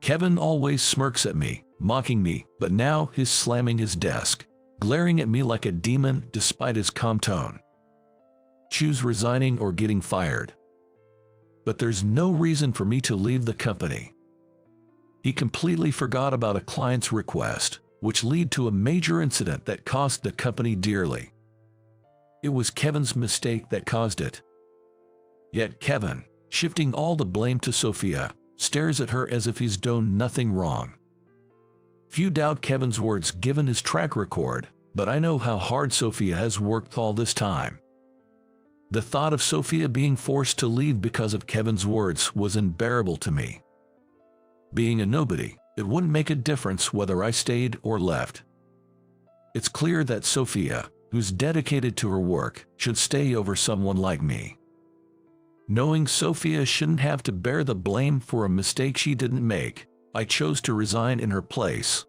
Kevin always smirks at me, mocking me, but now he's slamming his desk, glaring at me like a demon despite his calm tone. Choose resigning or getting fired. But there's no reason for me to leave the company. He completely forgot about a client's request, which led to a major incident that cost the company dearly. It was Kevin's mistake that caused it. Yet Kevin, shifting all the blame to Sophia, stares at her as if he's done nothing wrong. Few doubt Kevin's words given his track record, but I know how hard Sophia has worked all this time. The thought of Sophia being forced to leave because of Kevin's words was unbearable to me. Being a nobody, it wouldn't make a difference whether I stayed or left. It's clear that Sophia, who's dedicated to her work, should stay over someone like me. Knowing Sophia shouldn't have to bear the blame for a mistake she didn't make, I chose to resign in her place.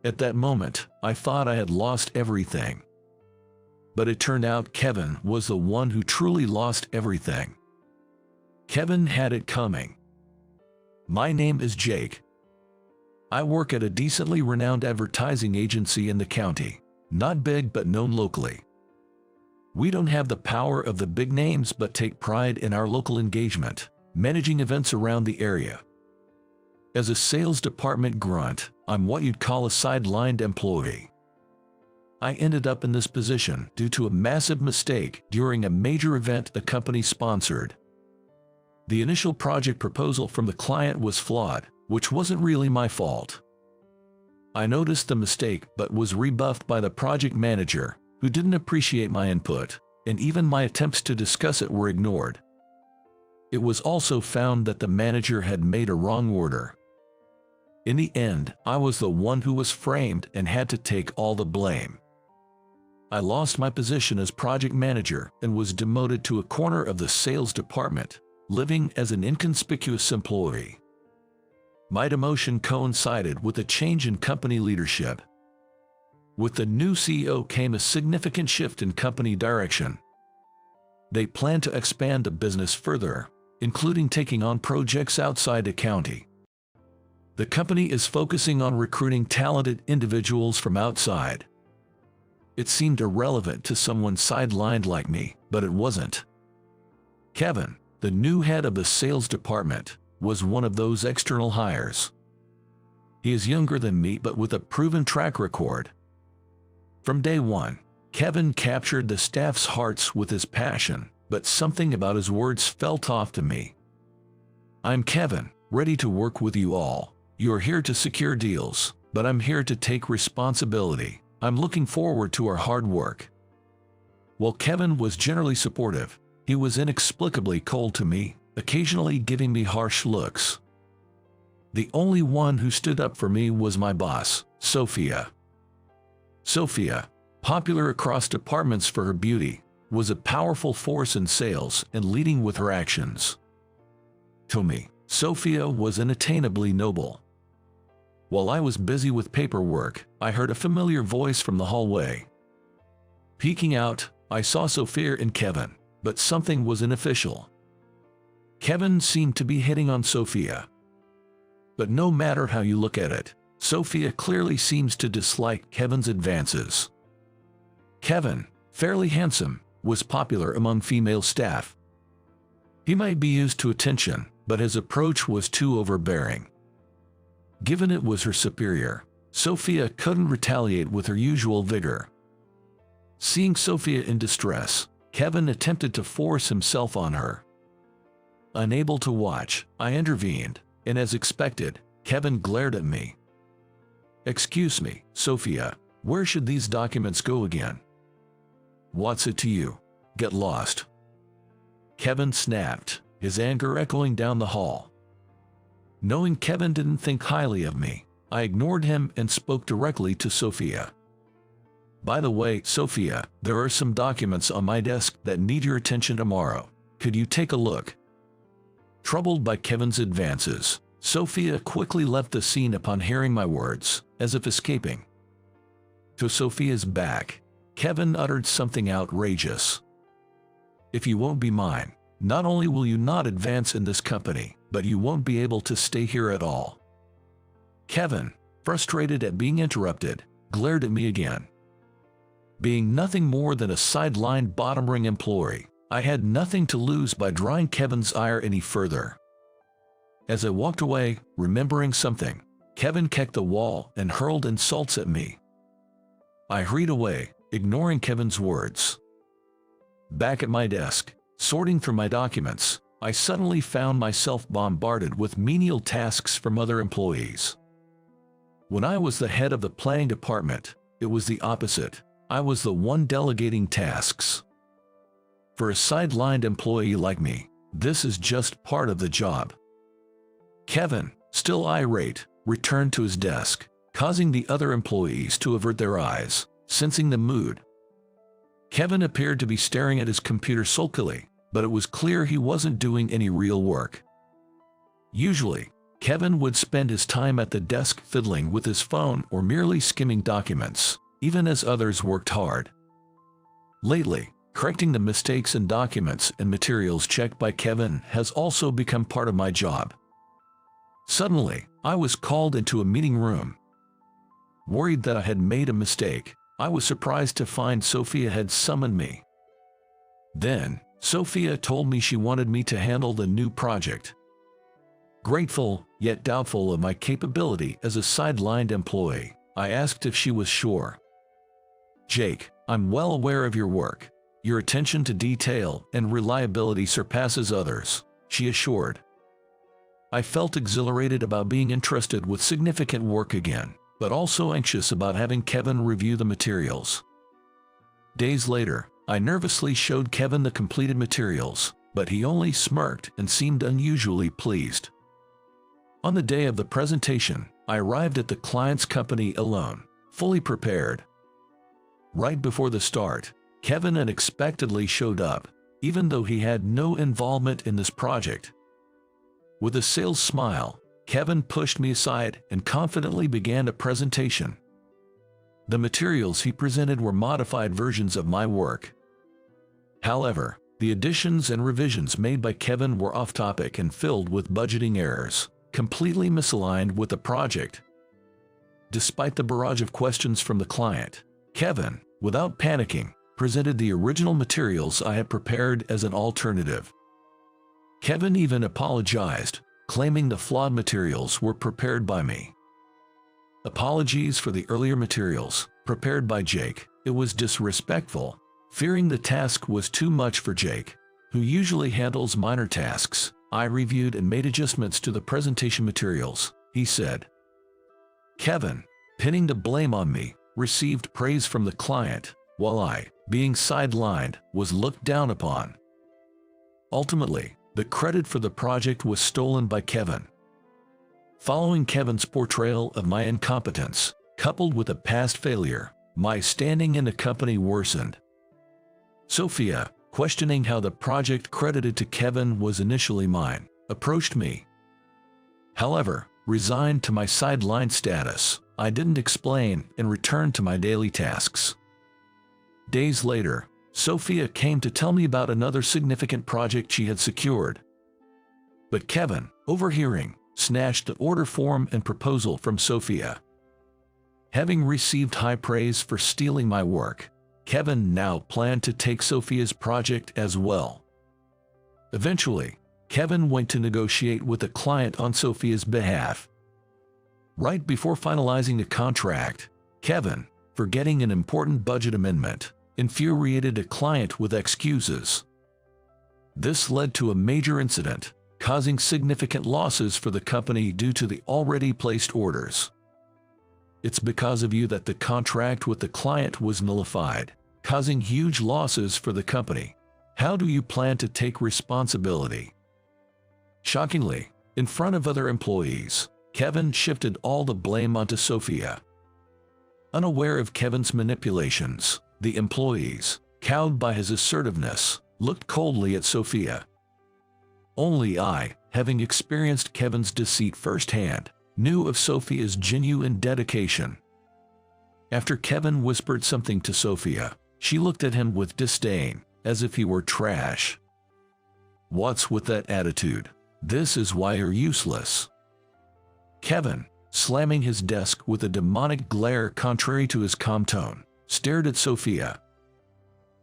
At that moment, I thought I had lost everything. But it turned out Kevin was the one who truly lost everything. Kevin had it coming. My name is Jake. I work at a decently renowned advertising agency in the county, not big but known locally. We don't have the power of the big names but take pride in our local engagement, managing events around the area. As a sales department grunt, I'm what you'd call a sidelined employee. I ended up in this position due to a massive mistake during a major event the company sponsored. The initial project proposal from the client was flawed, which wasn't really my fault. I noticed the mistake but was rebuffed by the project manager, who didn't appreciate my input, and even my attempts to discuss it were ignored. It was also found that the manager had made a wrong order. In the end, I was the one who was framed and had to take all the blame. I lost my position as project manager and was demoted to a corner of the sales department, living as an inconspicuous employee. My demotion coincided with a change in company leadership. With the new CEO came a significant shift in company direction. They plan to expand the business further, including taking on projects outside the county. The company is focusing on recruiting talented individuals from outside. It seemed irrelevant to someone sidelined like me, but it wasn't. Kevin, the new head of the sales department, was one of those external hires. He is younger than me but with a proven track record. From day one, Kevin captured the staff's hearts with his passion, but something about his words felt off to me. I'm Kevin, ready to work with you all. You're here to secure deals, but I'm here to take responsibility. I'm looking forward to our hard work. While Kevin was generally supportive, he was inexplicably cold to me, occasionally giving me harsh looks. The only one who stood up for me was my boss, Sophia. Sophia, popular across departments for her beauty, was a powerful force in sales and leading with her actions. To me, Sophia was unattainably noble. While I was busy with paperwork, I heard a familiar voice from the hallway. Peeking out, I saw Sophia and Kevin, but something was unofficial. Kevin seemed to be hitting on Sophia. But no matter how you look at it, Sophia clearly seems to dislike Kevin's advances. Kevin, fairly handsome, was popular among female staff. He might be used to attention, but his approach was too overbearing. Given it was her superior, Sophia couldn't retaliate with her usual vigor. Seeing Sophia in distress, Kevin attempted to force himself on her. Unable to watch, I intervened, and as expected, Kevin glared at me. "Excuse me, Sophia, where should these documents go again?" "What's it to you? Get lost." Kevin snapped, his anger echoing down the hall. Knowing Kevin didn't think highly of me, I ignored him and spoke directly to Sophia. "By the way, Sophia, there are some documents on my desk that need your attention tomorrow. Could you take a look?" Troubled by Kevin's advances, Sophia quickly left the scene upon hearing my words, as if escaping. To Sophia's back, Kevin uttered something outrageous. "If you won't be mine, not only will you not advance in this company, but you won't be able to stay here at all. Kevin, frustrated at being interrupted, glared at me again. Being nothing more than a sidelined bottom-ring employee, I had nothing to lose by drawing Kevin's ire any further. As I walked away, remembering something, Kevin kicked the wall and hurled insults at me. I hurried away, ignoring Kevin's words. Back at my desk, sorting through my documents, I suddenly found myself bombarded with menial tasks from other employees. When I was the head of the planning department, it was the opposite. I was the one delegating tasks. For a sidelined employee like me, this is just part of the job. Kevin, still irate, returned to his desk, causing the other employees to avert their eyes, sensing the mood. Kevin appeared to be staring at his computer sulkily, but it was clear he wasn't doing any real work. Usually, Kevin would spend his time at the desk fiddling with his phone or merely skimming documents, even as others worked hard. Lately, correcting the mistakes in documents and materials checked by Kevin has also become part of my job. Suddenly, I was called into a meeting room. Worried that I had made a mistake, I was surprised to find Sophia had summoned me. Then, Sophia told me she wanted me to handle the new project. Grateful, yet doubtful of my capability as a sidelined employee, I asked if she was sure. "Jake, I'm well aware of your work. Your attention to detail and reliability surpasses others," she assured. I felt exhilarated about being entrusted with significant work again, but also anxious about having Kevin review the materials. Days later, I nervously showed Kevin the completed materials, but he only smirked and seemed unusually pleased. On the day of the presentation, I arrived at the client's company alone, fully prepared. Right before the start, Kevin unexpectedly showed up, even though he had no involvement in this project. With a sales smile, Kevin pushed me aside and confidently began a presentation. The materials he presented were modified versions of my work. However, the additions and revisions made by Kevin were off-topic and filled with budgeting errors, completely misaligned with the project. Despite the barrage of questions from the client, Kevin, without panicking, presented the original materials I had prepared as an alternative. Kevin even apologized, claiming the flawed materials were prepared by me. Apologies for the earlier materials, prepared by Jake. It was disrespectful. Fearing the task was too much for Jake, who usually handles minor tasks, I reviewed and made adjustments to the presentation materials, he said. Kevin, pinning the blame on me, received praise from the client, while I, being sidelined, was looked down upon. Ultimately, the credit for the project was stolen by Kevin. Following Kevin's portrayal of my incompetence, coupled with a past failure, my standing in the company worsened. Sophia, questioning how the project credited to Kevin was initially mine, approached me. However, resigned to my sidelined status, I didn't explain and returned to my daily tasks. Days later, Sophia came to tell me about another significant project she had secured. But Kevin, overhearing, snatched the order form and proposal from Sophia. Having received high praise for stealing my work, Kevin now planned to take Sophia's project as well. Eventually, Kevin went to negotiate with the client on Sophia's behalf. Right before finalizing the contract, Kevin, forgetting an important budget amendment, infuriated a client with excuses. This led to a major incident, causing significant losses for the company due to the already placed orders. It's because of you that the contract with the client was nullified, causing huge losses for the company. How do you plan to take responsibility? Shockingly, in front of other employees, Kevin shifted all the blame onto Sophia. Unaware of Kevin's manipulations, the employees, cowed by his assertiveness, looked coldly at Sophia. Only I, having experienced Kevin's deceit firsthand, knew of Sophia's genuine dedication. After Kevin whispered something to Sophia, she looked at him with disdain, as if he were trash. "What's with that attitude? This is why you're useless." Kevin, slamming his desk with a demonic glare contrary to his calm tone, stared at Sophia.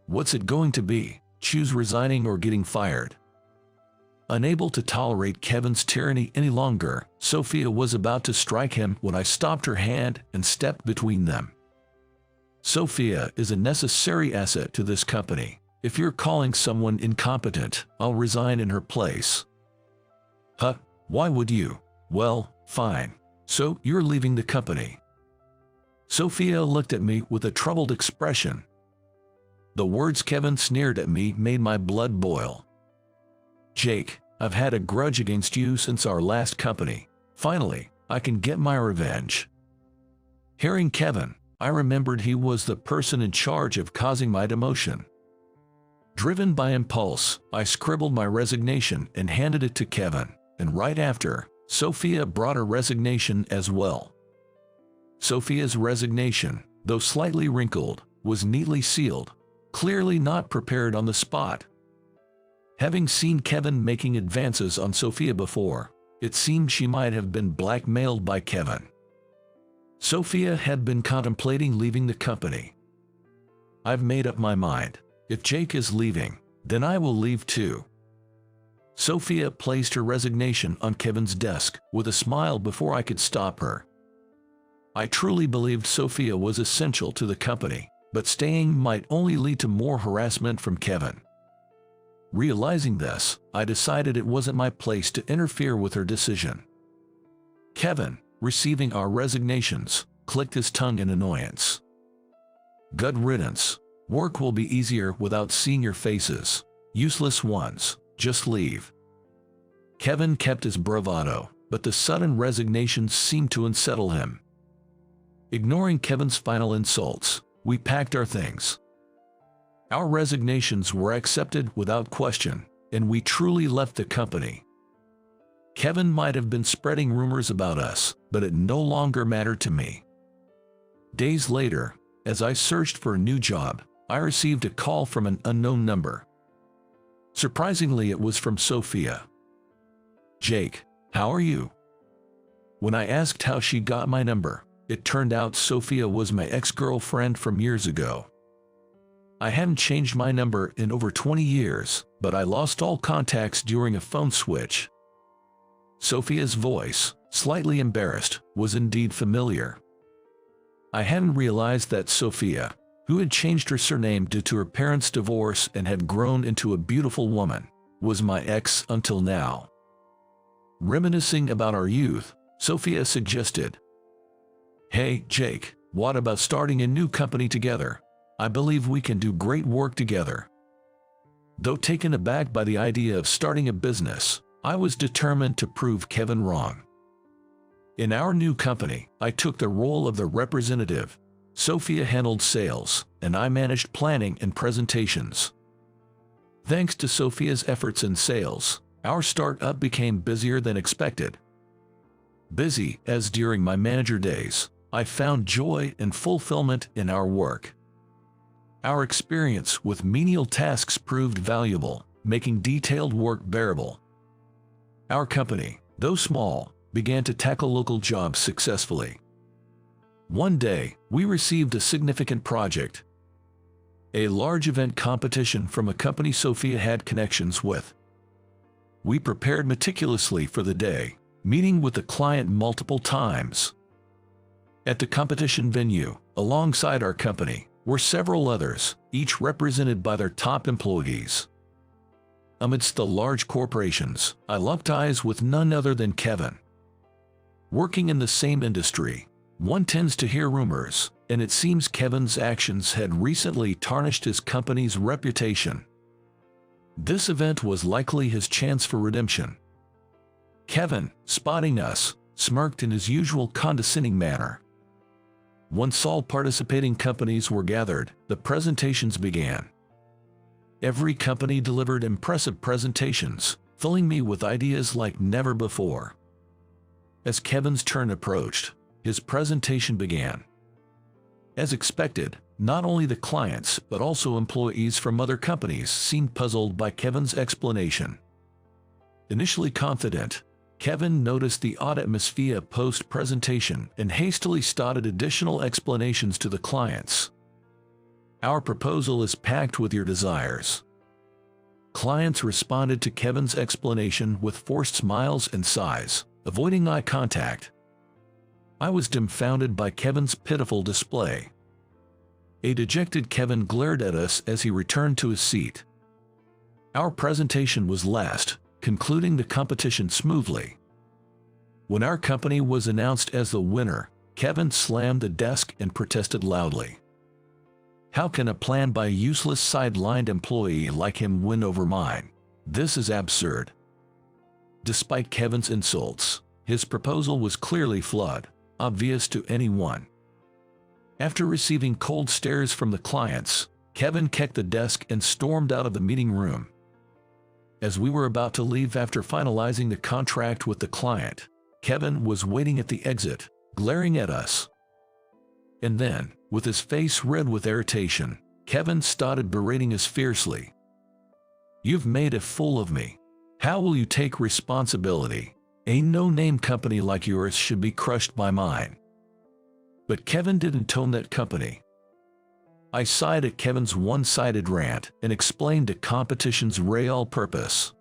What's it going to be? Choose resigning or getting fired. Unable to tolerate Kevin's tyranny any longer, Sophia was about to strike him when I stopped her hand and stepped between them. Sophia is a necessary asset to this company. If you're calling someone incompetent, I'll resign in her place. Huh? Why would you? Well, fine. So you're leaving the company. Sophia looked at me with a troubled expression. The words Kevin sneered at me made my blood boil. Jake, I've had a grudge against you since our last company. Finally, I can get my revenge. Hearing Kevin, I remembered he was the person in charge of causing my demotion. Driven by impulse, I scribbled my resignation and handed it to Kevin, and right after, Sophia brought her resignation as well. Sophia's resignation, though slightly wrinkled, was neatly sealed, clearly not prepared on the spot. Having seen Kevin making advances on Sophia before, it seemed she might have been blackmailed by Kevin. Sophia had been contemplating leaving the company. I've made up my mind. If Jake is leaving, then I will leave too. Sophia placed her resignation on Kevin's desk with a smile before I could stop her. I truly believed Sophia was essential to the company, but staying might only lead to more harassment from Kevin. Realizing this, I decided it wasn't my place to interfere with her decision. Kevin, receiving our resignations, clicked his tongue in annoyance. Good riddance. Work will be easier without seeing your faces. Useless ones, just leave. Kevin kept his bravado, but the sudden resignation seemed to unsettle him. Ignoring Kevin's final insults, we packed our things. Our resignations were accepted without question, and we truly left the company. Kevin might have been spreading rumors about us, but it no longer mattered to me. Days later, as I searched for a new job, I received a call from an unknown number. Surprisingly, it was from Sophia. Jake, how are you? When I asked how she got my number, it turned out Sophia was my ex-girlfriend from years ago. I hadn't changed my number in over 20 years, but I lost all contacts during a phone switch. Sophia's voice, slightly embarrassed, was indeed familiar. I hadn't realized that Sophia, who had changed her surname due to her parents' divorce and had grown into a beautiful woman, was my ex until now. Reminiscing about our youth, Sophia suggested, "Hey, Jake, what about starting a new company together? I believe we can do great work together." Though taken aback by the idea of starting a business, I was determined to prove Kevin wrong. In our new company, I took the role of the representative. Sophia handled sales, and I managed planning and presentations. Thanks to Sophia's efforts in sales, our startup became busier than expected. Busy as during my manager days, I found joy and fulfillment in our work. Our experience with menial tasks proved valuable, making detailed work bearable. Our company, though small, began to tackle local jobs successfully. One day, we received a significant project, a large event competition from a company Sophia had connections with. We prepared meticulously for the day, meeting with the client multiple times. At the competition venue, alongside our company, were several others, each represented by their top employees. Amidst the large corporations, I locked eyes with none other than Kevin. Working in the same industry, one tends to hear rumors, and it seems Kevin's actions had recently tarnished his company's reputation. This event was likely his chance for redemption. Kevin, spotting us, smirked in his usual condescending manner. Once all participating companies were gathered, the presentations began. Every company delivered impressive presentations, filling me with ideas like never before. As Kevin's turn approached, his presentation began. As expected, not only the clients but also employees from other companies seemed puzzled by Kevin's explanation. Initially confident, Kevin noticed the odd atmosphere post-presentation and hastily started additional explanations to the clients. Our proposal is packed with your desires. Clients responded to Kevin's explanation with forced smiles and sighs, avoiding eye contact. I was dumbfounded by Kevin's pitiful display. A dejected Kevin glared at us as he returned to his seat. Our presentation was last, concluding the competition smoothly. When our company was announced as the winner, Kevin slammed the desk and protested loudly. How can a plan by a useless sidelined employee like him win over mine? This is absurd. Despite Kevin's insults, his proposal was clearly flawed, obvious to anyone. After receiving cold stares from the clients, Kevin kicked the desk and stormed out of the meeting room. As we were about to leave after finalizing the contract with the client, Kevin was waiting at the exit, glaring at us. And then, with his face red with irritation, Kevin started berating us fiercely. "You've made a fool of me. How will you take responsibility? A no-name company like yours should be crushed by mine." But Kevin didn't tone that company. I sighed at Kevin's one-sided rant and explained the competition's real purpose.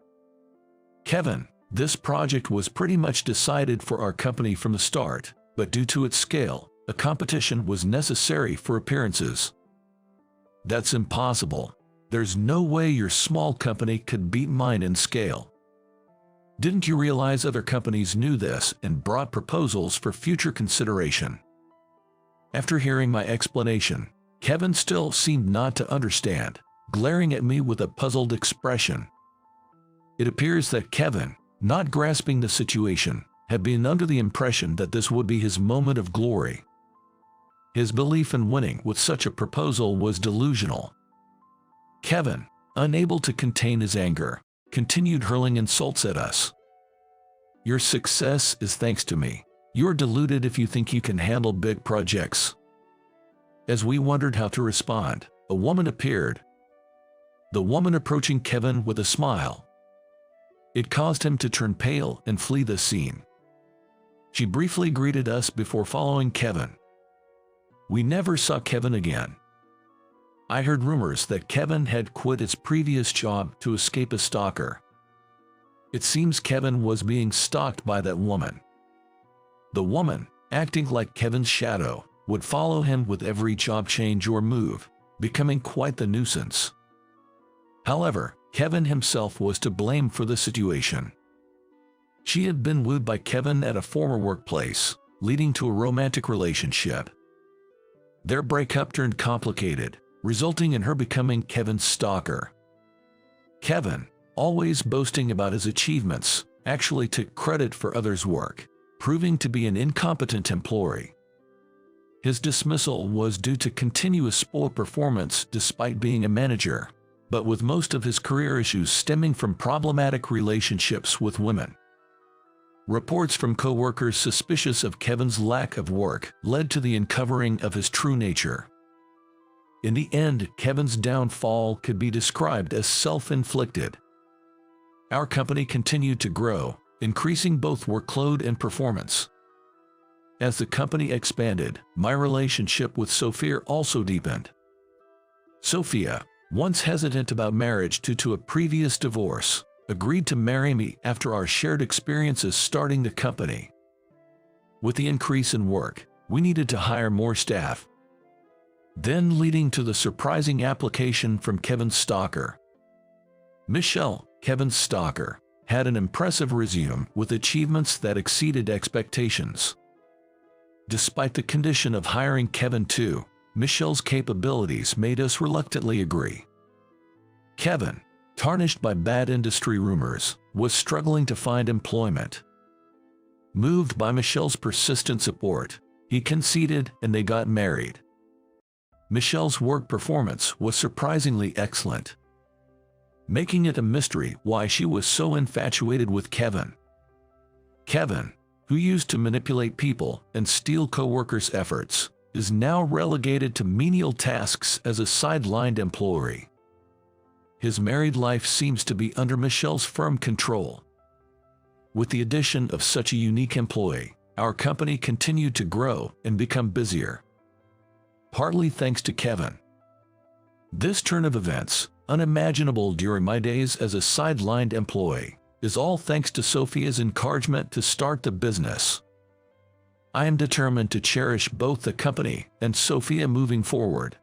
"Kevin, this project was pretty much decided for our company from the start, but due to its scale, a competition was necessary for appearances." "That's impossible. There's no way your small company could beat mine in scale. Didn't you realize other companies knew this and brought proposals for future consideration?" After hearing my explanation, Kevin still seemed not to understand, glaring at me with a puzzled expression. It appears that Kevin, not grasping the situation, had been under the impression that this would be his moment of glory. His belief in winning with such a proposal was delusional. Kevin, unable to contain his anger, continued hurling insults at us. "Your success is thanks to me. You're deluded if you think you can handle big projects." As we wondered how to respond, a woman appeared. The woman approaching Kevin with a smile. It caused him to turn pale and flee the scene. She briefly greeted us before following Kevin. We never saw Kevin again. I heard rumors that Kevin had quit his previous job to escape a stalker. It seems Kevin was being stalked by that woman. The woman, acting like Kevin's shadow, would follow him with every job change or move, becoming quite the nuisance. However, Kevin himself was to blame for the situation. She had been wooed by Kevin at a former workplace, leading to a romantic relationship. Their breakup turned complicated, resulting in her becoming Kevin's stalker. Kevin, always boasting about his achievements, actually took credit for others' work, proving to be an incompetent employee. His dismissal was due to continuous poor performance despite being a manager, but with most of his career issues stemming from problematic relationships with women. Reports from co-workers suspicious of Kevin's lack of work led to the uncovering of his true nature. In the end, Kevin's downfall could be described as self-inflicted. Our company continued to grow, increasing both workload and performance. As the company expanded, my relationship with Sophia also deepened. Sophia, once hesitant about marriage due to a previous divorce, agreed to marry me after our shared experiences starting the company. With the increase in work, we needed to hire more staff. Then leading to the surprising application from Kevin's stalker. Michelle, Kevin's stalker, had an impressive resume with achievements that exceeded expectations. Despite the condition of hiring Kevin too, Michelle's capabilities made us reluctantly agree. Kevin, tarnished by bad industry rumors, was struggling to find employment. Moved by Michelle's persistent support, he conceded and they got married. Michelle's work performance was surprisingly excellent, making it a mystery why she was so infatuated with Kevin. Kevin, who used to manipulate people and steal co-workers' efforts, is now relegated to menial tasks as a sidelined employee. His married life seems to be under Michelle's firm control. With the addition of such a unique employee, our company continued to grow and become busier. Partly thanks to Kevin. This turn of events, unimaginable during my days as a sidelined employee, is all thanks to Sophia's encouragement to start the business. I am determined to cherish both the company and Sophia moving forward.